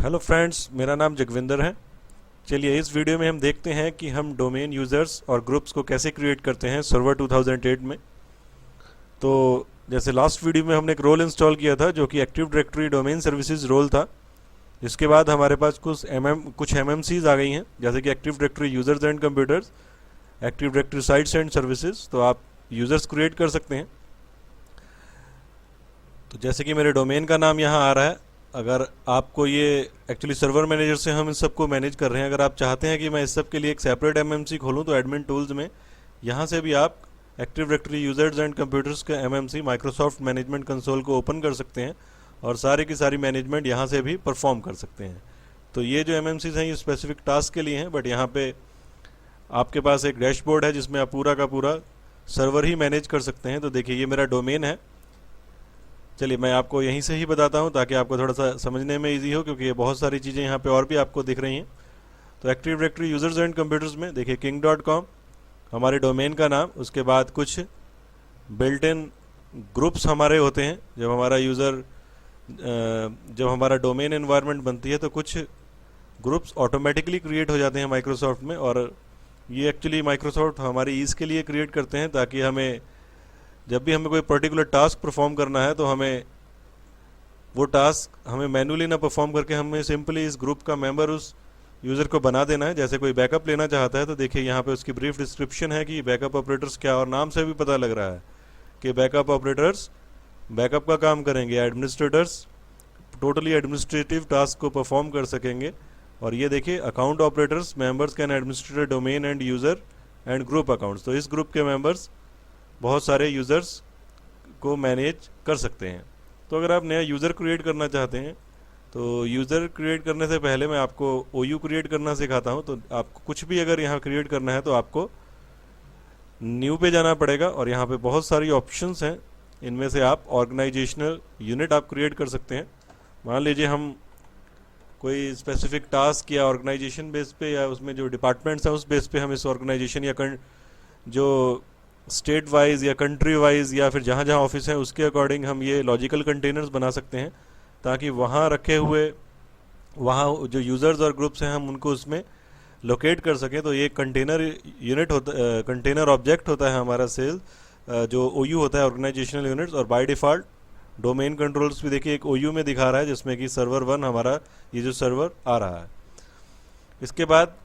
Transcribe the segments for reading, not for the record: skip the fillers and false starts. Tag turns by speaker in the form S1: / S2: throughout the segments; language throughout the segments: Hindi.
S1: हेलो फ्रेंड्स, मेरा नाम जगविंदर है। चलिए इस वीडियो में हम देखते हैं कि हम डोमेन यूज़र्स और ग्रुप्स को कैसे क्रिएट करते हैं सर्वर 2008 में। तो जैसे लास्ट वीडियो में हमने एक रोल इंस्टॉल किया था जो कि active directory domain services role था। इसके बाद हमारे पास कुछ MMCs आ गई हैं, जैसे कि active directory users and computers, active directory sites and services. तो आप यूज़र्स क्रिएट कर सकते हैं। तो जैसे कि मेरे डोमेन का नाम यहाँ आ रहा है। अगर आपको ये एक्चुअली सर्वर मैनेजर से हम इन सब को मैनेज कर रहे हैं। अगर आप चाहते हैं कि मैं इस सब के लिए एक सेपरेट MMC खोलूँ तो एडमिन टूल्स में यहाँ से भी आप active directory users and computers के MMC माइक्रोसॉफ्ट मैनेजमेंट कंसोल को ओपन कर सकते हैं और सारी की सारी मैनेजमेंट यहाँ से भी परफॉर्म कर सकते हैं। तो ये जो MMCs हैं ये स्पेसिफिक टास्क के लिए हैं, बट यहाँ पे आपके पास एक डैशबोर्ड है जिसमें आप पूरा का पूरा सर्वर ही मैनेज कर सकते हैं। तो देखिए ये मेरा डोमेन है। चलिए मैं आपको यहीं से ही बताता हूं ताकि आपको थोड़ा सा समझने में इजी हो, क्योंकि ये बहुत सारी चीज़ें यहाँ पे और भी आपको दिख रही हैं। तो active directory users and computers में देखिए king.com हमारे डोमेन का नाम, उसके बाद कुछ बिल्ट इन ग्रुप्स हमारे होते हैं। जब हमारा डोमेन एनवायरनमेंट बनती है तो कुछ ग्रुप्स ऑटोमेटिकली क्रिएट हो जाते हैं माइक्रोसॉफ्ट में, और ये एक्चुअली माइक्रोसॉफ्ट हमारी ईज़ के लिए क्रिएट करते हैं ताकि हमें जब भी हमें कोई पर्टिकुलर टास्क परफॉर्म करना है तो हमें वो टास्क मैन्युअली ना परफॉर्म करके हमें सिंपली इस ग्रुप का मेंबर उस यूज़र को बना देना है। जैसे कोई बैकअप लेना चाहता है तो देखिए यहाँ पे उसकी ब्रीफ डिस्क्रिप्शन है कि बैकअप ऑपरेटर्स क्या, और नाम से भी पता लग रहा है कि बैकअप ऑपरेटर्स बैकअप का काम करेंगे, एडमिनिस्ट्रेटर्स टोटली एडमिनिस्ट्रेटिव टास्क को परफॉर्म कर सकेंगे। और ये देखिए account operators members can administrate domain end user and group accounts. तो इस ग्रुप के मेंबर्स बहुत सारे यूज़र्स को मैनेज कर सकते हैं। तो अगर आप नया यूज़र क्रिएट करना चाहते हैं तो यूज़र क्रिएट करने से पहले मैं आपको OU क्रिएट करना सिखाता हूं। तो आपको कुछ भी अगर यहाँ क्रिएट करना है तो आपको न्यू पे जाना पड़ेगा, और यहाँ पे बहुत सारी ऑप्शंस हैं। इनमें से आप ऑर्गेनाइजेशनल यूनिट आप क्रिएट कर सकते हैं। मान लीजिए हम कोई स्पेसिफिक टास्क या ऑर्गेनाइजेशन बेस पे या उसमें जो डिपार्टमेंट्स हैं उस बेस पे हम इस ऑर्गेनाइजेशन या जो स्टेट वाइज या कंट्री वाइज या फिर जहाँ जहाँ ऑफिस है उसके अकॉर्डिंग हम ये लॉजिकल कंटेनर्स बना सकते हैं, ताकि वहाँ रखे हुए वहाँ जो यूज़र्स और ग्रुप्स हैं हम उनको उसमें लोकेट कर सकें। तो ये कंटेनर यूनिट होता कंटेनर ऑब्जेक्ट होता है हमारा सेल जो OU होता है, ऑर्गेनाइजेशनल यूनिट्स। और बाय डिफ़ॉल्ट डोमेन कंट्रोल्स भी देखिए एक OU में दिखा रहा है, जिसमें कि सर्वर 1 हमारा ये जो सर्वर आ रहा है। इसके बाद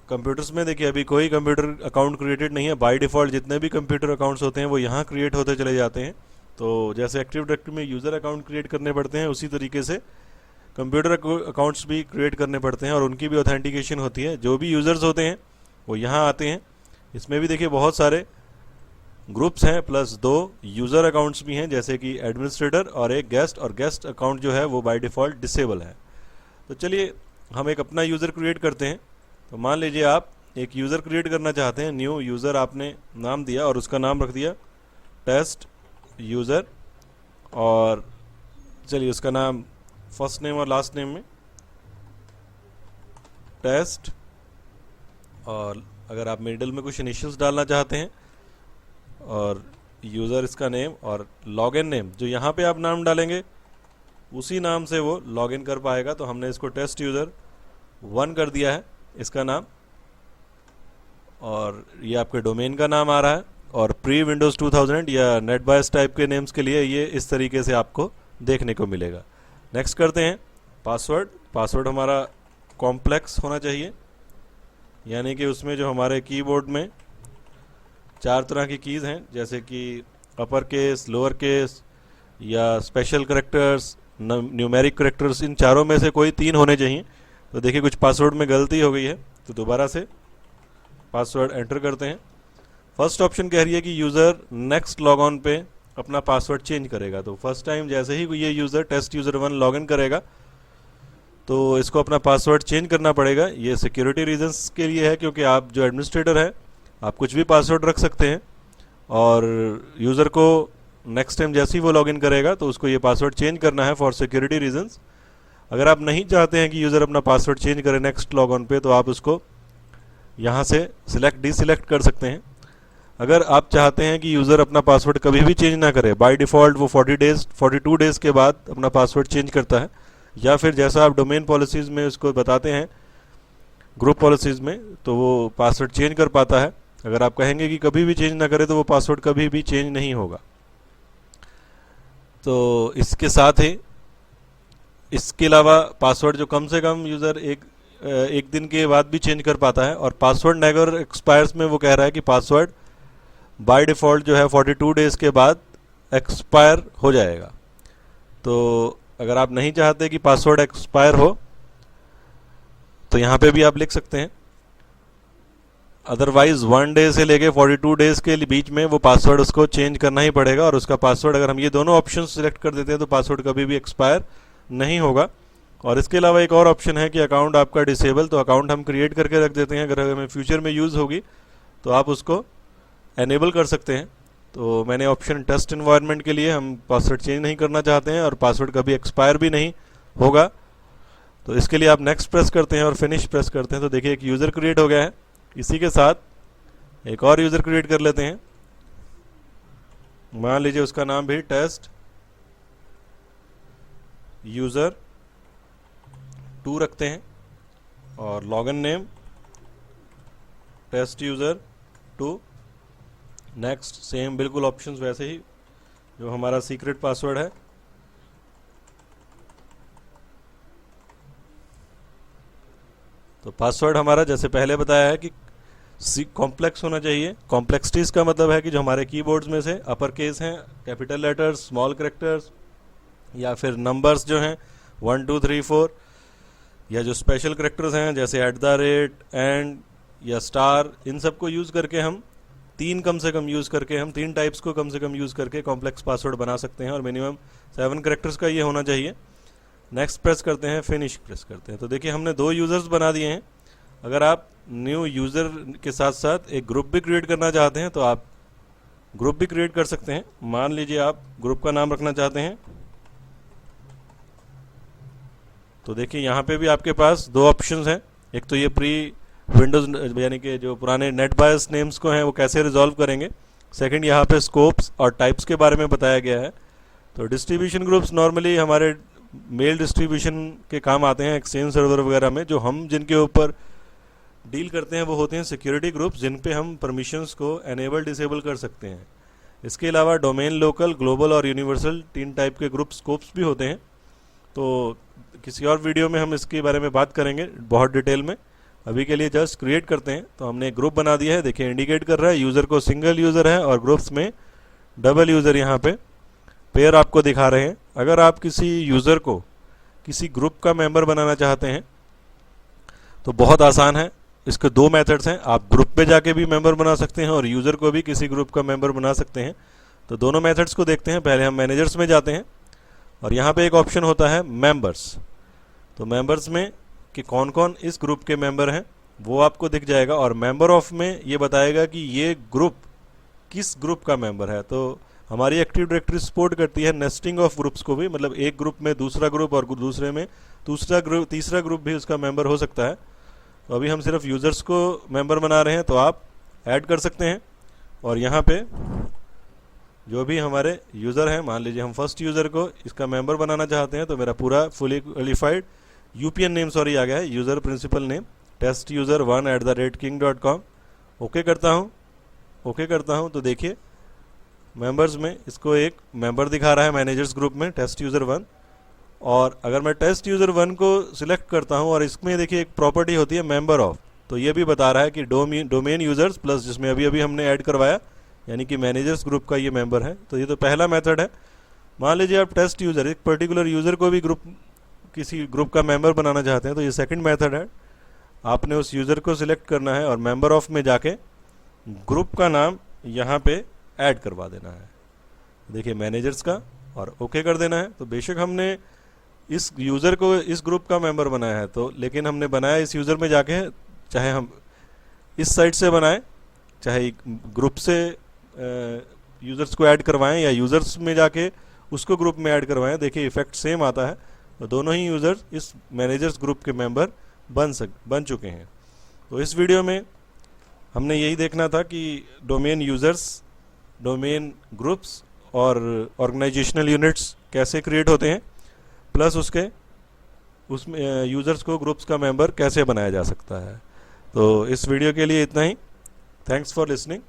S1: कंप्यूटर्स में देखिए अभी कोई कंप्यूटर अकाउंट क्रिएटेड नहीं है। बाय डिफ़ॉल्ट जितने भी कंप्यूटर अकाउंट्स होते हैं वो यहाँ क्रिएट होते चले जाते हैं। तो जैसे एक्टिव डायरेक्टरी में यूज़र अकाउंट क्रिएट करने पड़ते हैं, उसी तरीके से कंप्यूटर अकाउंट्स भी क्रिएट करने पड़ते हैं और उनकी भी ऑथेंटिकेशन होती है। जो भी यूज़र्स होते हैं वो यहाँ आते हैं। इसमें भी देखिए बहुत सारे ग्रुप्स हैं, प्लस 2 यूज़र अकाउंट्स भी हैं, जैसे कि एडमिनिस्ट्रेटर और एक गेस्ट, और गेस्ट अकाउंट जो है वो बाय डिफ़ॉल्ट डिसेबल है। तो चलिए हम एक अपना यूज़र क्रिएट करते हैं। तो मान लीजिए आप एक यूज़र क्रिएट करना चाहते हैं, न्यू यूज़र आपने नाम दिया और उसका नाम रख दिया टेस्ट यूज़र, और चलिए उसका नाम फर्स्ट नेम और लास्ट नेम में टेस्ट, और अगर आप मिडिल में कुछ इनिशियल्स डालना चाहते हैं, और यूज़र इसका नेम और लॉगिन नेम जो यहाँ पे आप नाम डालेंगे उसी नाम से वो लॉगिन कर पाएगा। तो हमने इसको टेस्ट यूज़र 1 कर दिया है इसका नाम, और ये आपके डोमेन का नाम आ रहा है। और प्री विंडोज़ 2000 या नेटबायस टाइप के नेम्स के लिए ये इस तरीके से आपको देखने को मिलेगा। नेक्स्ट करते हैं पासवर्ड हमारा कॉम्प्लेक्स होना चाहिए, यानी कि उसमें जो हमारे कीबोर्ड में 4 तरह की कीज़ हैं, जैसे कि अपर केस, लोअर केस या स्पेशल करेक्टर्स, न्यूमेरिक करेक्टर्स, इन चारों में से कोई 3 होने चाहिए। तो देखिए कुछ पासवर्ड में गलती हो गई है, तो दोबारा से पासवर्ड एंटर करते हैं। फर्स्ट ऑप्शन कह रही है कि यूज़र नेक्स्ट लॉगऑन पे अपना पासवर्ड चेंज करेगा। तो फर्स्ट टाइम जैसे ही ये यूज़र टेस्ट यूज़र 1 लॉगिन करेगा तो इसको अपना पासवर्ड चेंज करना पड़ेगा। ये सिक्योरिटी रीजंस के लिए है, क्योंकि आप जो एडमिनिस्ट्रेटर है आप कुछ भी पासवर्ड रख सकते हैं, और यूज़र को नेक्स्ट टाइम जैसे ही वो लॉगिन करेगा तो उसको ये पासवर्ड चेंज करना है फॉर सिक्योरिटी रीजंस। अगर आप नहीं चाहते हैं कि यूज़र अपना पासवर्ड चेंज करे नेक्स्ट लॉगऑन पे, तो आप उसको यहाँ से डिसिलेक्ट कर सकते हैं। अगर आप चाहते हैं कि यूज़र अपना पासवर्ड कभी भी चेंज ना करे, बाय डिफ़ॉल्ट वो 42 डेज़ के बाद अपना पासवर्ड चेंज करता है, या फिर जैसा आप डोमेन पॉलिसीज़ में उसको बताते हैं ग्रुप पॉलिसीज़ में, तो वो पासवर्ड चेंज कर पाता है। अगर आप कहेंगे कि कभी भी चेंज ना करे तो वो पासवर्ड कभी भी चेंज नहीं होगा। तो इसके साथ ही इसके अलावा पासवर्ड जो कम से कम यूज़र एक दिन के बाद भी चेंज कर पाता है, और पासवर्ड नेवर एक्सपायर्स में वो कह रहा है कि पासवर्ड बाय डिफ़ॉल्ट जो है 42 डेज़ के बाद एक्सपायर हो जाएगा। तो अगर आप नहीं चाहते कि पासवर्ड एक्सपायर हो तो यहाँ पे भी आप लिख सकते हैं, अदरवाइज 1 डे से लेके 42 डेज़ के बीच में वो पासवर्ड उसको चेंज करना ही पड़ेगा, और उसका पासवर्ड अगर हम ये दोनों ऑप्शन सिलेक्ट कर देते हैं तो पासवर्ड कभी भी एक्सपायर नहीं होगा। और इसके अलावा एक और ऑप्शन है कि अकाउंट आपका डिसेबल, तो अकाउंट हम क्रिएट करके रख देते हैं, अगर हमें फ्यूचर में यूज़ होगी तो आप उसको एनेबल कर सकते हैं। तो मैंने ऑप्शन टेस्ट इन्वायरमेंट के लिए हम पासवर्ड चेंज नहीं करना चाहते हैं और पासवर्ड कभी एक्सपायर भी नहीं होगा, तो इसके लिए आप नेक्स्ट प्रेस करते हैं और फिनिश प्रेस करते हैं। तो देखिए एक यूज़र क्रिएट हो गया है। इसी के साथ एक और यूज़र क्रिएट कर लेते हैं, मान लीजिए उसका नाम भी टेस्ट यूज़र 2 रखते हैं, और login name test user 2। Next same बिल्कुल ऑप्शंस वैसे ही जो हमारा सीक्रेट पासवर्ड है। तो पासवर्ड हमारा जैसे पहले बताया है कि कॉम्प्लेक्स होना चाहिए। कॉम्प्लेक्सिटीज का मतलब है कि जो हमारे कीबोर्ड्स में से अपर केस हैं, कैपिटल लेटर्स, स्मॉल कैरेक्टर्स, या फिर नंबर्स जो हैं 1 2 3 4, या जो स्पेशल कैरेक्टर्स हैं जैसे @ एंड या स्टार, इन सब को यूज़ करके हम 3 कम से कम यूज़ करके हम 3 टाइप्स को कम से कम यूज़ करके कॉम्प्लेक्स पासवर्ड बना सकते हैं, और मिनिमम 7 कैरेक्टर्स का ये होना चाहिए। नेक्स्ट प्रेस करते हैं, फिनिश प्रेस करते हैं। तो देखिए हमने 2 यूज़र्स बना दिए हैं। अगर आप न्यू यूज़र के साथ साथ एक ग्रुप भी क्रिएट करना चाहते हैं तो आप ग्रुप भी क्रिएट कर सकते हैं। मान लीजिए आप ग्रुप का नाम रखना चाहते हैं, तो देखिए यहाँ पे भी आपके पास 2 ऑप्शंस हैं। एक तो ये प्री विंडोज़ यानी कि जो पुराने नेट बायस नेम्स को हैं वो कैसे रिजॉल्व करेंगे। सेकंड यहाँ पे स्कोप्स और टाइप्स के बारे में बताया गया है। तो डिस्ट्रीब्यूशन ग्रुप्स नॉर्मली हमारे मेल डिस्ट्रीब्यूशन के काम आते हैं, एक्सचेंज सर्वर वगैरह में। जो हम जिनके ऊपर डील करते हैं वो होते हैं सिक्योरिटी ग्रुप्स, जिन पे हम परमिशंस को एनेबल डिसेबल कर सकते हैं। इसके अलावा डोमेन लोकल, ग्लोबल और यूनिवर्सल 3 टाइप के ग्रुप स्कोप्स भी होते हैं। तो किसी और वीडियो में हम इसके बारे में बात करेंगे बहुत डिटेल में। अभी के लिए जस्ट क्रिएट करते हैं। तो हमने एक ग्रुप बना दिया है, देखिए इंडिकेट कर रहा है यूज़र को सिंगल यूज़र है, और ग्रुप्स में डबल यूज़र यहाँ पे पेयर आपको दिखा रहे हैं। अगर आप किसी यूज़र को किसी ग्रुप का मेंबर बनाना चाहते हैं तो बहुत आसान है। इसके 2 मेथड्स हैं, आप ग्रुप पे जाके भी मेंबर बना सकते हैं और यूज़र को भी किसी ग्रुप का मेंबर बना सकते हैं। तो दोनों मेथड्स को देखते हैं। पहले हम मैनेजर्स में जाते हैं, और यहाँ पे एक ऑप्शन होता है मेंबर्स। तो मेंबर्स में कि कौन कौन इस ग्रुप के मेंबर हैं वो आपको दिख जाएगा, और मेंबर ऑफ में ये बताएगा कि ये ग्रुप किस ग्रुप का मेंबर है। तो हमारी एक्टिव डायरेक्टरी सपोर्ट करती है नेस्टिंग ऑफ ग्रुप्स को भी, मतलब एक ग्रुप में दूसरा ग्रुप और दूसरे में तीसरा ग्रुप भी उसका मेंबर हो सकता है। तो अभी हम सिर्फ यूज़र्स को मेंबर बना रहे हैं, तो आप ऐड कर सकते हैं। और यहाँ पे जो भी हमारे यूज़र हैं, मान लीजिए हम फर्स्ट यूज़र को इसका मेंबर बनाना चाहते हैं, तो मेरा पूरा फुली क्वालिफाइड यूपीएन नेम आ गया है, user principal name testuser1@king.com। Okay करता हूँ, ओके करता हूँ। तो देखिए मेंबर्स में इसको एक मेंबर दिखा रहा है मैनेजर्स ग्रुप में testuser1। और अगर मैं testuser1 को सिलेक्ट करता हूं, और इसमें देखिए एक प्रॉपर्टी होती है मेंबर ऑफ, तो ये भी बता रहा है कि डोमेन यूज़र्स प्लस जिसमें अभी अभी हमने ऐड करवाया, यानी कि मैनेजर्स ग्रुप का ये मेंबर है। तो ये तो पहला मेथड है। मान लीजिए आप टेस्ट यूज़र, एक पर्टिकुलर यूज़र को भी किसी ग्रुप का मेंबर बनाना चाहते हैं, तो ये सेकंड मेथड है। आपने उस यूज़र को सिलेक्ट करना है और मेंबर ऑफ में जाके ग्रुप का नाम यहाँ पे ऐड करवा देना है, देखिए मैनेजर्स का, और ओके कर देना है। तो बेशक हमने इस यूज़र को इस ग्रुप का मेंबर बनाया है, तो लेकिन हमने बनाया इस यूज़र में जाके, चाहे हम इस साइट से बनाएं, चाहे ग्रुप से यूज़र्स को ऐड करवाएं, या यूज़र्स में जाके उसको ग्रुप में ऐड करवाएं, देखिए इफेक्ट सेम आता है। तो दोनों ही यूज़र्स इस मैनेजर्स ग्रुप के मेंबर बन चुके हैं। तो इस वीडियो में हमने यही देखना था कि डोमेन यूज़र्स, डोमेन ग्रुप्स और ऑर्गेनाइजेशनल यूनिट्स कैसे क्रिएट होते हैं, प्लस उसके उसमें यूज़र्स को ग्रुप्स का मेंबर कैसे बनाया जा सकता है। तो इस वीडियो के लिए इतना ही। Thanks for listening.